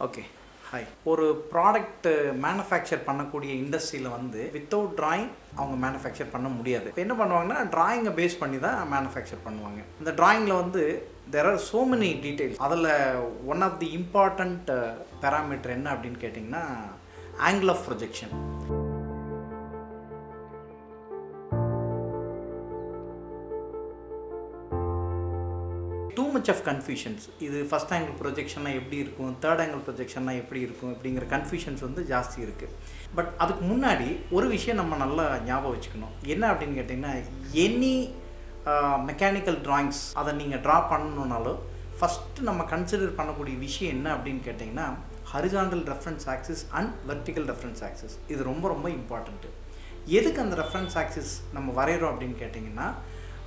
Okay hi. ஒரு product manufacture பண்ணக்கூடிய இண்டஸ்ட்ரியில் வந்து வித்தவுட் ட்ராயிங் அவங்க மேனுஃபேக்சர் பண்ண முடியாது. இப்போ என்ன பண்ணுவாங்கன்னா ட்ராயிங்கை பேஸ் பண்ணி தான் மேனுஃபேக்சர் பண்ணுவாங்க. இந்த ட்ராயிங்கில் வந்து there are so many details. அதில் one of the important parameter என்ன அப்படின்னு கேட்டிங்கன்னா angle of projection. Too much of confusions. இது ஃபஸ்ட் ஆங்கிள் ப்ரொஜெக்ஷனாக எப்படி இருக்கும், தேர்ட் ஆங்கிள் ப்ரொஜெக்ஷனாக எப்படி இருக்கும் அப்படிங்கிற கன்ஃபியூஷன்ஸ் வந்து ஜாஸ்தி இருக்குது. பட் அதுக்கு முன்னாடி ஒரு விஷயம் நம்ம நல்லா ஞாபகம் வச்சுக்கணும். என்ன அப்படின்னு கேட்டிங்கன்னா, எனி மெக்கானிக்கல் ட்ராயிங்ஸ் அதை நீங்கள் ட்ரா பண்ணணுன்னாலும் ஃபஸ்ட்டு நம்ம கன்சிடர் பண்ணக்கூடிய விஷயம் என்ன அப்படின்னு கேட்டிங்கன்னா horizontal reference axis and vertical reference axis. இது ரொம்ப ரொம்ப இம்பார்ட்டண்ட்டு. எதுக்கு அந்த ரெஃபரன்ஸ் ஆக்சிஸ் நம்ம வரைகிறோம் அப்படின்னு கேட்டிங்கன்னா,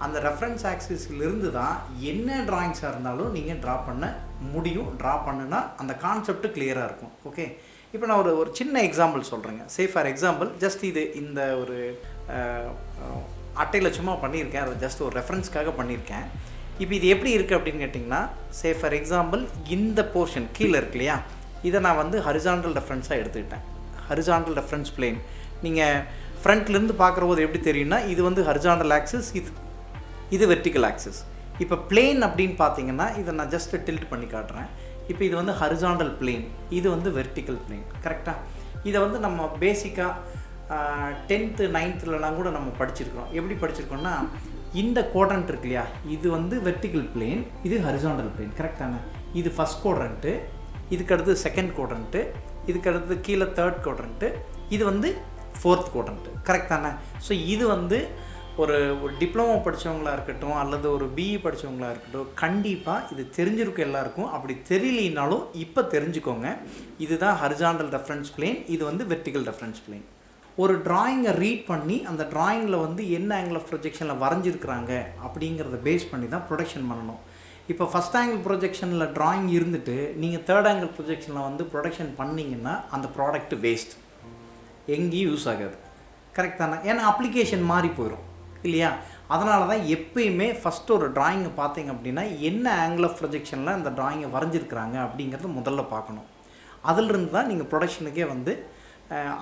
அந்த ரெஃபரன்ஸ் ஆக்சிஸ்லேருந்து தான் என்ன ட்ராயிங்ஸாக இருந்தாலும் நீங்கள் ட்ரா பண்ண முடியும். ட்ரா பண்ணுனா அந்த கான்செப்ட் கிளியராக இருக்கும். ஓகே, இப்போ நான் ஒரு சின்ன எக்ஸாம்பிள் சொல்கிறேங்க. சே ஃபார் எக்ஸாம்பிள் ஜஸ்ட் இது இந்த ஒரு அட்டையில் சும்மா பண்ணியிருக்கேன், அது ஜஸ்ட் ஒரு ரெஃபரன்ஸ்க்காக பண்ணியிருக்கேன். இப்போ இது எப்படி இருக்குது அப்படின்னு கேட்டிங்கன்னா, சே ஃபார் எக்ஸாம்பிள் இந்த போர்ஷன் கீழே இருக்கு இல்லையா, இதை நான் வந்து ஹரிசாண்டல் ரெஃபரன்ஸாக எடுத்துக்கிட்டேன். ஹரிசாண்டல் ரெஃபரன்ஸ் பிளேன் நீங்கள் ஃப்ரண்ட்லேருந்து பார்க்குற போது எப்படி தெரியும்னா, இது வந்து ஹரிசாண்டல் ஆக்சிஸ், இது வெர்டிக்கல் ஆக்சிஸ். இப்போ பிளேன் அப்படின்னு பார்த்தீங்கன்னா இதை நான் ஜஸ்ட் டில்ட் பண்ணி காட்டுறேன். இப்போ இது வந்து ஹரிசாண்டல் பிளேன், இது வந்து வெர்டிக்கல் பிளேன். கரெக்டாக இதை வந்து நம்ம பேசிக்காக 10th 9thலலாம் கூட நம்ம படிச்சிருக்கிறோம். எப்படி படிச்சிருக்கோம்னா, இந்த குவாட்ரண்ட் இருக்கு இல்லையா, இது வந்து வெர்டிக்கல் பிளேன், இது ஹரிசாண்டல் பிளேன். கரெக்டான இது ஃபஸ்ட் குவாட்ரண்ட்டு, இதுக்கு அடுத்து செகண்ட் குவாட்ரண்ட்டு, இதுக்கு அடுத்து கீழே தேர்ட் குவாட்ரண்ட்டு, இது வந்து ஃபோர்த் குவாட்ரண்ட்டு. கரெக்டான ஸோ இது வந்து ஒரு டிப்ளமோ படித்தவங்களா இருக்கட்டும் அல்லது ஒரு பிஇ படித்தவங்களா இருக்கட்டும், கண்டிப்பாக இது தெரிஞ்சிருக்கும் எல்லாருக்கும். அப்படி தெரியலினாலும் இப்போ தெரிஞ்சுக்கோங்க. இதுதான் ஹரிசாண்டல் ரெஃபரன்ஸ் பிளேன், இது வந்து வெர்டிக்கல் ரெஃபரன்ஸ் பிளேன். ஒரு ட்ராயிங்கை ரீட் பண்ணி அந்த ட்ராயிங்கில் வந்து என்ன ஆங்கிள் ஆஃப் ப்ரொஜெக்ஷனில் வரைஞ்சிருக்கிறாங்க அப்படிங்கிறத பேஸ் பண்ணி தான் ப்ரொடக்ஷன் பண்ணணும். இப்போ ஃபஸ்ட் ஆங்கிள் ப்ரொஜெக்ஷனில் ட்ராயிங் இருந்துட்டு நீங்கள் தேர்ட் ஆங்கிள் ப்ரொஜெக்ஷனில் வந்து ப்ரொடக்ஷன் பண்ணிங்கன்னா அந்த ப்ராடக்ட் வேஸ்ட், எங்கேயும் யூஸ் ஆகாது. கரெக்ட் தானே? ஏன்னா அப்ளிகேஷன் மாறி போயிடும் இல்லையா? அதனால தான் எப்பயுமே ஃபஸ்ட்டு ஒரு ட்ராயிங்கை பார்த்தீங்க அப்படின்னா என்ன ஆங்கிள் ஆஃப் ப்ரொஜெக்ஷனில் அந்த ட்ராயிங்கை வரைஞ்சிருக்கிறாங்க அப்படிங்கிறத முதல்ல பார்க்கணும். அதிலிருந்து தான் நீங்கள் ப்ரொடக்ஷனுக்கே வந்து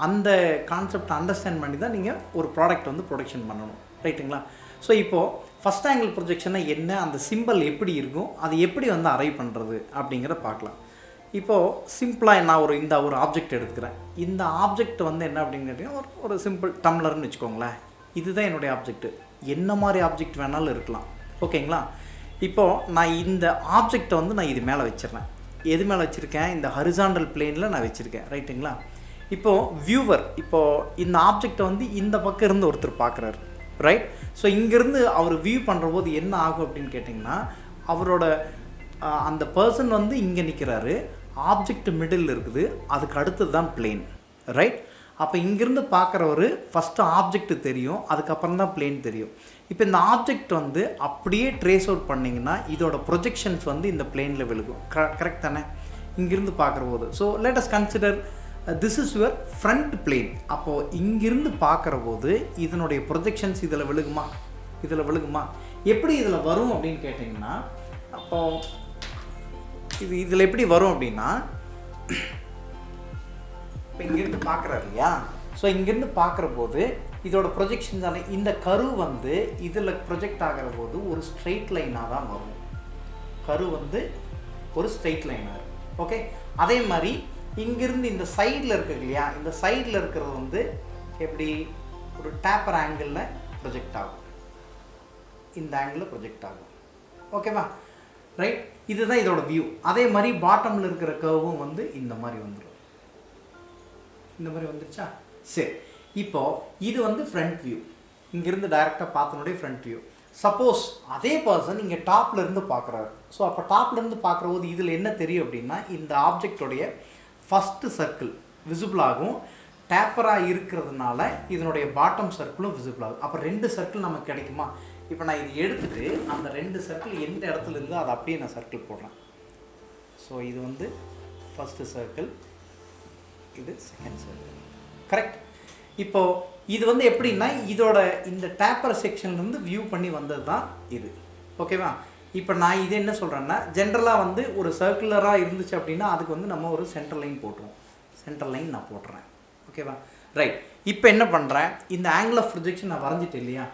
அந்த கான்செப்ட் அண்டர்ஸ்டாண்ட் பண்ணி தான் நீங்கள் ஒரு ப்ராடக்ட் வந்து ப்ரொடக்ஷன் பண்ணணும். ரைட்டுங்களா? ஸோ இப்போது ஃபஸ்ட் ஆங்கிள் ப்ரொஜெக்ஷனை என்ன, அந்த சிம்பிள் எப்படி இருக்கும், அது எப்படி வந்து அரைவ் பண்ணுறது அப்படிங்கிறத பார்க்கலாம். இப்போது சிம்பிளாக நான் இந்த ஒரு ஆப்ஜெக்ட் எடுத்துக்கிறேன். இந்த ஆப்ஜெக்ட் வந்து என்ன அப்படின்னு கேட்டிங்கன்னா ஒரு சிம்பிள் டம்ளர்னு வச்சுக்கோங்களேன். இதுதான் என்னுடைய ஆப்ஜெக்ட். என்ன மாதிரி ஆப்ஜெக்ட் வேணாலும் இருக்கலாம். ஓகேங்களா? இப்போது நான் இந்த ஆப்ஜெக்டை வந்து நான் இது மேலே வச்சிடுறேன். எது மேலே வச்சுருக்கேன்? இந்த ஹரிசாண்டல் பிளேனில் நான் வச்சுருக்கேன். ரைட்டுங்களா? இப்போது வியூவர் இப்போது இந்த ஆப்ஜெக்டை வந்து இந்த பக்கம் இருந்து ஒருத்தர் பார்க்குறாரு. ரைட்? ஸோ இங்கேருந்து அவர் வியூ பண்ணுற போது என்ன ஆகும் அப்படின்னு கேட்டிங்கன்னா, அவரோட அந்த பர்சன் வந்து இங்கே நிற்கிறாரு, ஆப்ஜெக்ட் மிடில் இருக்குது, அதுக்கு அடுத்தது தான் பிளேன். ரைட்? அப்போ இங்கேருந்து பார்க்குறவர் ஃபஸ்ட்டு ஆப்ஜெக்ட் தெரியும், அதுக்கப்புறம் தான் பிளேன் தெரியும். இப்போ இந்த ஆப்ஜெக்ட் வந்து அப்படியே ட்ரேஸ் அவுட் பண்ணிங்கன்னா இதோட ப்ரொஜெக்ஷன்ஸ் வந்து இந்த பிளேனில் விழுகும். கரெக்ட் தானே? இங்கேருந்து பார்க்குற போது. So let us consider this is your front plane. அப்போது இங்கிருந்து பார்க்குற போது இதனுடைய ப்ரொஜெக்ஷன்ஸ் இதில் விழுகுமா? எப்படி இதில் வரும் அப்படின்னு கேட்டிங்கன்னா, அப்போது இதில் எப்படி வரும் அப்படின்னா, இப்போ இங்கேருந்து பார்க்குறாரு இல்லையா? ஸோ இங்கேருந்து பார்க்குற போது இதோட ப்ரொஜெக்ஷன் தானே, இந்த கரு வந்து இதில் ப்ரொஜெக்ட் ஆகிற போது ஒரு ஸ்ட்ரெயிட் லைனாக தான் வரும். கரு வந்து ஒரு ஸ்ட்ரெயிட் லைனாக இருக்கும். ஓகே, அதே மாதிரி இங்கிருந்து இந்த சைடில் இருக்குது இல்லையா, இந்த சைடில் இருக்கிறது வந்து எப்படி ஒரு டேப்பர் ஆங்கிளில் ப்ரொஜெக்ட் ஆகும், இந்த ஆங்கிளில் ப்ரொஜெக்ட் ஆகும். ஓகேவா? ரைட்? இதுதான் இதோட வியூ. அதே மாதிரி பாட்டமில் இருக்கிற கர்வும் வந்து இந்த மாதிரி வந்துடும். இந்த மாதிரி வந்துருச்சா? சரி, இப்போது இது வந்து ஃப்ரண்ட் வியூ. இங்கேருந்து டைரெக்டாக பார்த்தனுடைய ஃப்ரண்ட் வியூ. சப்போஸ் அதே பர்சன் இங்கே டாப்லேருந்து பார்க்குறாரு. ஸோ அப்போ டாப்லேருந்து பார்க்குற போது இதில் என்ன தெரியும் அப்படின்னா, இந்த ஆப்ஜெக்டோடைய ஃபஸ்ட்டு சர்க்கிள் விசிபிள் ஆகும். டேப்பராக இருக்கிறதுனால இதனுடைய பாட்டம் சர்க்கிளும் விசிபிள் ஆகும். அப்போ 2 சர்க்கிள் நமக்கு கிடைக்குமா? இப்போ நான் இது எடுத்துகிட்டு அந்த 2 சர்க்கிள் எந்த இடத்துல இருந்து அதை அப்படியே நான் சர்க்கிள் போடுறேன். ஸோ இது வந்து ஃபஸ்ட்டு சர்க்கிள், இது செகண்ட் சர்க்கிள். கரெக்ட்? இப்போது இது வந்து எப்படின்னா இதோட இந்த டேப்பர் செக்ஷன்லேருந்து வியூ பண்ணி வந்தது தான் இது. ஓகேவா? இப்போ நான் இது என்ன சொல்கிறேன்னா ஜென்ரலாக வந்து ஒரு சர்க்குலராக இருந்துச்சு அப்படின்னா அதுக்கு வந்து நம்ம ஒரு சென்டர் லைன் போட்டுருவோம். சென்டர் லைன் நான் போட்டுறேன். ஓகேவா? ரைட். இப்போ என்ன பண்ணுறேன், இந்த ஆங்கிள் ஆஃப் ப்ரொஜெக்ஷன் நான் வரைஞ்சிட்டேன் இல்லையா,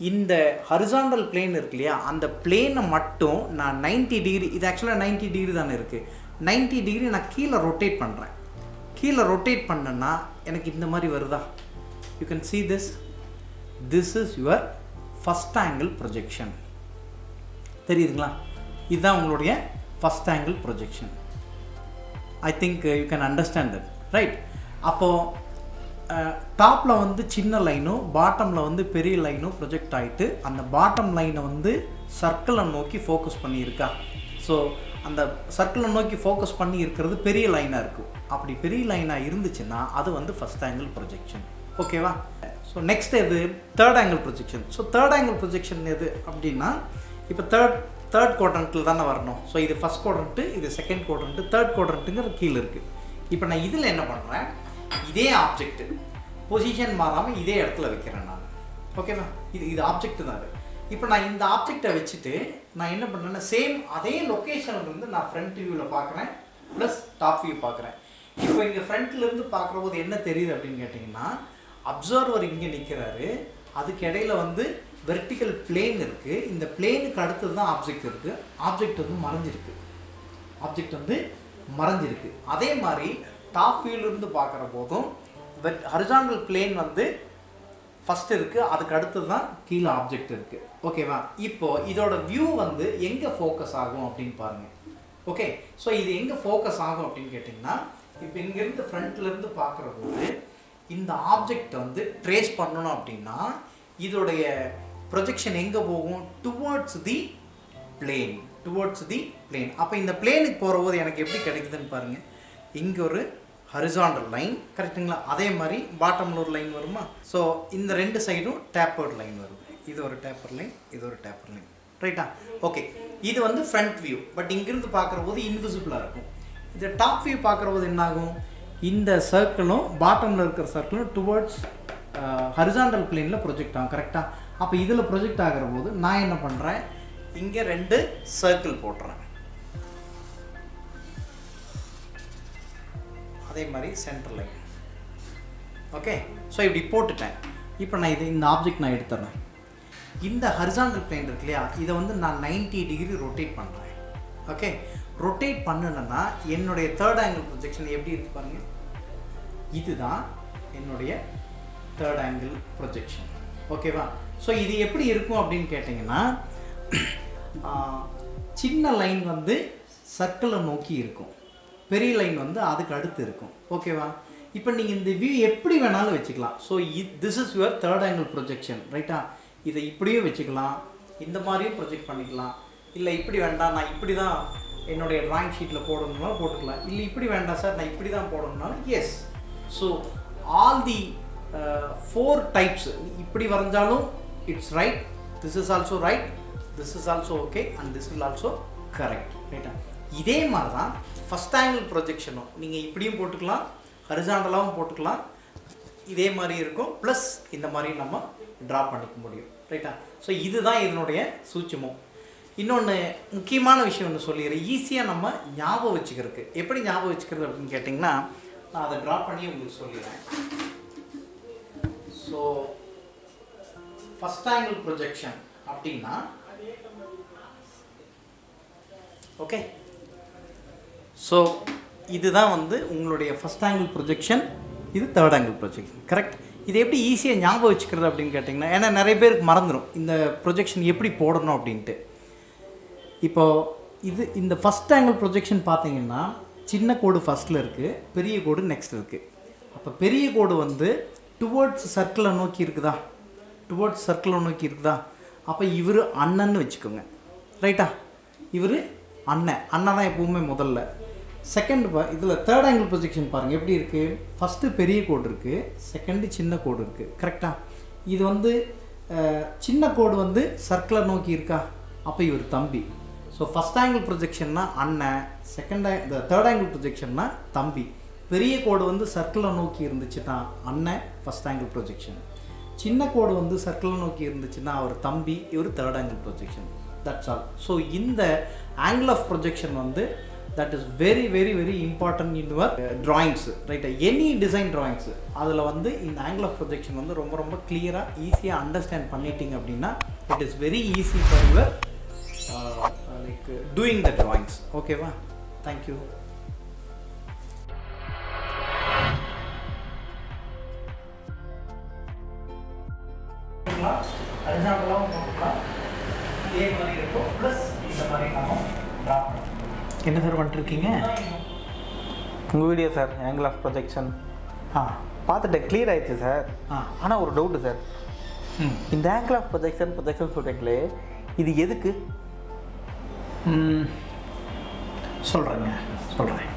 இந்த ஹரிசாண்டல் பிளேன் இருக்கு இல்லையா, அந்த பிளேனை மட்டும் நான் 90 டிகிரி, இது ஆக்சுவலாக 90 டிகிரி தானே இருக்குது, 90 டிகிரி நான் கீழே ரொட்டேட் பண்ணுறேன். கீழே ரொட்டேட் பண்ணேன்னா எனக்கு இந்த மாதிரி வருதா? You can see this is your first angle projection. தெரியுதுங்களா? இதுதான் உங்களுடைய first angle projection. I think you can understand that, right? அப்போது டாப்பில் வந்து சின்ன லைனும் பாட்டமில் வந்து பெரிய லைனும் ப்ரொஜெக்ட் ஆகிட்டு அந்த பாட்டம் லைனை வந்து சர்க்கிளை நோக்கி ஃபோக்கஸ் பண்ணியிருக்கா. ஸோ அந்த சர்க்கிளை நோக்கி ஃபோக்கஸ் பண்ணி இருக்கிறது பெரிய லைனாக இருக்கும். அப்படி பெரிய லைனாக இருந்துச்சுன்னா அது வந்து ஃபஸ்ட் ஆங்கிள் ப்ரொஜெக்ஷன். ஓகேவா? ஸோ நெக்ஸ்ட் எது? Third angle projection. So third angle projection எது அப்படின்னா, இப்போ தேர்ட் குவாட்ரண்ட்டில் தானே வரணும். ஸோ இது ஃபஸ்ட் குவாட்ரண்ட்டு, இது செகண்ட் குவாட்ரண்ட்டு, தேர்ட் குவாட்ரண்ட்டுங்கிற கீழே இருக்குது. இப்போ நான் இதில் என்ன பண்ணுறேன், இதே ஆப்ஜெக்ட் பொசிஷன் மாறாமல் இதே இடத்துல வைக்கிறேன் நான். ஓகேவா? இது ஆப்ஜெக்ட் தான் அது. இப்போ நான் இந்த ஆப்ஜெக்டை வச்சுட்டு நான் என்ன பண்ணுறேன்னா சேம் அதே லொக்கேஷன்லேருந்து நான் ஃப்ரண்ட் வியூவில் பார்க்குறேன் ப்ளஸ் டாப் வியூ பார்க்குறேன். இப்போ இங்கே ஃப்ரண்ட்லேருந்து பார்க்குற போது என்ன தெரியுது அப்படின்னு கேட்டிங்கன்னா, அப்சர்வர் இங்கே நிற்கிறாரு, அதுக்கு இடையில வந்து வெர்டிக்கல் பிளேன் இருக்குது, இந்த பிளேனுக்கு அடுத்தது தான் ஆப்ஜெக்ட் இருக்குது, ஆப்ஜெக்ட் வந்து மறைஞ்சிருக்கு. அதே மாதிரி டாப் வியூலேருந்து பார்க்குற போதும் ஹரிசாண்டல் பிளேன் வந்து ஃபஸ்ட் இருக்குது, அதுக்கு அடுத்தது தான் கீழே ஆப்ஜெக்ட் இருக்குது. ஓகேவா? இப்போது இதோட வியூ வந்து எங்கே ஃபோக்கஸ் ஆகும் அப்படின்னு பாருங்கள். ஓகே, ஸோ இது எங்கே ஃபோக்கஸ் ஆகும் அப்படின்னு கேட்டிங்கன்னா, இப்போ இங்கேருந்து ஃப்ரண்ட்லேருந்து பார்க்குற போது இந்த ஆப்ஜெக்டை வந்து ட்ரேஸ் பண்ணணும் அப்படின்னா இதோடைய ப்ரொஜெக்ஷன் எங்கே போகும்? Towards the plane. அப்போ இந்த பிளேனுக்கு போகிற போது எனக்கு எப்படி கிடைக்குதுன்னு பாருங்கள். இங்கே ஒரு ஹரிசாண்டல் லைன், கரெக்டுங்களா? அதே மாதிரி பாட்டமில் ஒரு லைன் வருமா? ஸோ இந்த ரெண்டு சைடும் டேப்பர்ட் லைன் வரும். இது ஒரு டேப்பர் லைன், இது ஒரு டேப்பர் லைன், ரைட்டா? ஓகே, இது வந்து ஃப்ரண்ட் வியூ. பட் இங்கிருந்து பார்க்குற போது இன்விசிபிளாக இருக்கும். இது டாப் வியூ பார்க்குற போது என்னாகும், இந்த சர்க்கிளும் பாட்டமில் இருக்கிற சர்க்கிளும் டுவர்ட்ஸ் ஹரிசாண்டல் பிளேனில் ப்ரொஜெக்ட் ஆகும். கரெக்டாக? அப்போ இதில் ப்ரொஜெக்ட் ஆகிற போது நான் என்ன பண்ணுறேன், இங்கே 2 சர்க்கிள் போட்டுறேன். அதே மாதிரி சென்டர் லைன். ஓகே, ஸோ இப்படி போட்டுட்டேன். இப்போ நான் இந்த ஆப்ஜெக்ட் நான் எடுத்துறேன். இந்த ஹரிசாண்டல் பிளேன் இருக்கு இல்லையா, இதை வந்து நான் 90 டிகிரி ரொட்டேட் பண்ணுறேன். ஓகே, ரொட்டேட் பண்ணுன்னா என்னுடைய தேர்ட் ஆங்கிள் ப்ரொஜெக்ஷன் எப்படி இருக்கு பாருங்க. இதுதான் என்னுடைய தேர்ட் ஆங்கிள் ப்ரொஜெக்ஷன். ஓகேவா? ஸோ இது எப்படி இருக்கும் அப்படின்னு கேட்டிங்கன்னா, சின்ன லைன் வந்து சர்க்கிளை நோக்கி இருக்கும், பெரிய லைன் வந்து அதுக்கு அடுத்து இருக்கும். ஓகேவா? இப்போ நீங்கள் இந்த வியூ எப்படி வேணாலும் வச்சுக்கலாம். So this is your third angle projection, ரைட்டா? இதை இப்படியும் வச்சுக்கலாம், இந்த மாதிரியும் ப்ரொஜெக்ட் பண்ணிக்கலாம். இல்லை இப்படி வேண்டாம், நான் இப்படி தான் என்னுடைய ட்ராயிங் ஷீட்டில் போடணும்னாலும் போட்டுக்கலாம். இல்லை இப்படி வேண்டாம் சார், நான் இப்படி தான் போடணும்னாலும் yes. So all the 4 types இப்படி வரைஞ்சாலும் it's right, this is also right, this is also okay and this is also correct, ரைட்டா? இதே மாதிரி தான் ஃபஸ்ட் ஆங்கிள் ப்ரொஜெக்ஷனும் நீங்கள் இப்படியும் போட்டுக்கலாம், ஹரிசாண்டலாகவும் போட்டுக்கலாம், இதே மாதிரி இருக்கும். ப்ளஸ் இந்த மாதிரி நம்ம ட்ரா பண்ணிக்க முடியும், ரைட்டா? ஸோ இதுதான் இதனுடைய சூட்சமம். இன்னொன்று முக்கியமான விஷயம் ஒன்று சொல்லிடுறேன், ஈஸியாக நம்ம ஞாபகம் வச்சுக்கிறதுக்கு. எப்படி ஞாபகம் வச்சுக்கிறது அப்படின்னு கேட்டிங்கன்னா, நான் அதை ட்ரா பண்ணி உங்களுக்கு சொல்லிடுறேன். ஸோ ஃபஸ்ட் ஆங்கிள் ப்ரொஜெக்ஷன் அப்படின்னா, ஓகே, ஸோ இதுதான் வந்து உங்களுடைய ஃபஸ்ட் ஆங்கிள் ப்ரொஜெக்ஷன், இது தேர்ட் ஆங்கிள் ப்ரொஜெக்ஷன், கரெக்ட்? இது எப்படி ஈஸியாக ஞாபகம் வச்சுக்கிறது அப்படின்னு கேட்டிங்கன்னா, ஏன்னா நிறைய பேருக்கு மறந்துடும் இந்த ப்ரொஜெக்ஷன் எப்படி போடணும் அப்படின்ட்டு. இப்போது இந்த ஃபஸ்ட் ஆங்கிள் ப்ரொஜெக்ஷன் பார்த்தீங்கன்னா சின்ன கோடு ஃபஸ்ட்டில் இருக்குது, பெரிய கோடு நெக்ஸ்ட் இருக்குது. அப்போ பெரிய கோடு வந்து டுவர்ட்ஸ் சர்க்கிளை நோக்கி இருக்குதா, அப்போ இவர் அண்ணன்னு வச்சுக்கோங்க, ரைட்டா? இவர் அண்ணன் தான் எப்பவுமே முதல்ல. செகண்ட் இதில் தேர்ட் ஆங்கிள் ப்ரொஜெக்ஷன் பாருங்கள் எப்படி இருக்குது. ஃபஸ்ட்டு பெரிய கோடு இருக்குது, செகண்டு சின்ன கோடு இருக்குது, கரெக்டாக? இது வந்து சின்ன கோடு வந்து சர்க்கிளை நோக்கி இருக்கா, அப்போ இவர் தம்பி. ஸோ ஃபஸ்ட் ஆங்கிள் ப்ரொஜெக்ஷன்னா அண்ணன், தேர்ட் ஆங்கிள் ப்ரொஜெக்ஷன்னா தம்பி. பெரிய கோடு வந்து சர்க்கிளை நோக்கி இருந்துச்சுன்னா அண்ணன், ஃபஸ்ட் ஆங்கிள் ப்ரொஜெக்ஷன். சின்ன கோடு வந்து சர்க்கிளை நோக்கி இருந்துச்சுன்னா அவர் தம்பி, இவர் third angle projection. That's all. So இந்த ஆங்கிள் ஆஃப் ப்ரொஜெக்ஷன் வந்து that is very very very important in your drawings, right? Any design drawings அதில் வந்து இந்த angle of projection வந்து ரொம்ப ரொம்ப கிளியராக ஈஸியாக அண்டர்ஸ்டாண்ட் பண்ணிட்டீங்க அப்படின்னா it is very easy for your like doing the drawings. ஓகேவா? Thank you. ஹரிசாண்டலாகவும் போட்டுக்கலாம், இதே மாதிரி இருக்கும், ப்ளஸ் இந்த மாதிரி நம்ம ட்ரா பண்ணலாம். என்ன சார் பண்ணிட்டுருக்கீங்க? உங்கள் video sir, angle of projection பார்த்துட்டேன், கிளியர் ஆயிடுச்சு சார். ஆனால் ஒரு டவுட்டு சார், இந்த ஆங்கிள் ஆஃப் ப்ரொஜெக்ஷன் சொல்கிறீங்களே, இது எதுக்கு? சொல்கிறேன்.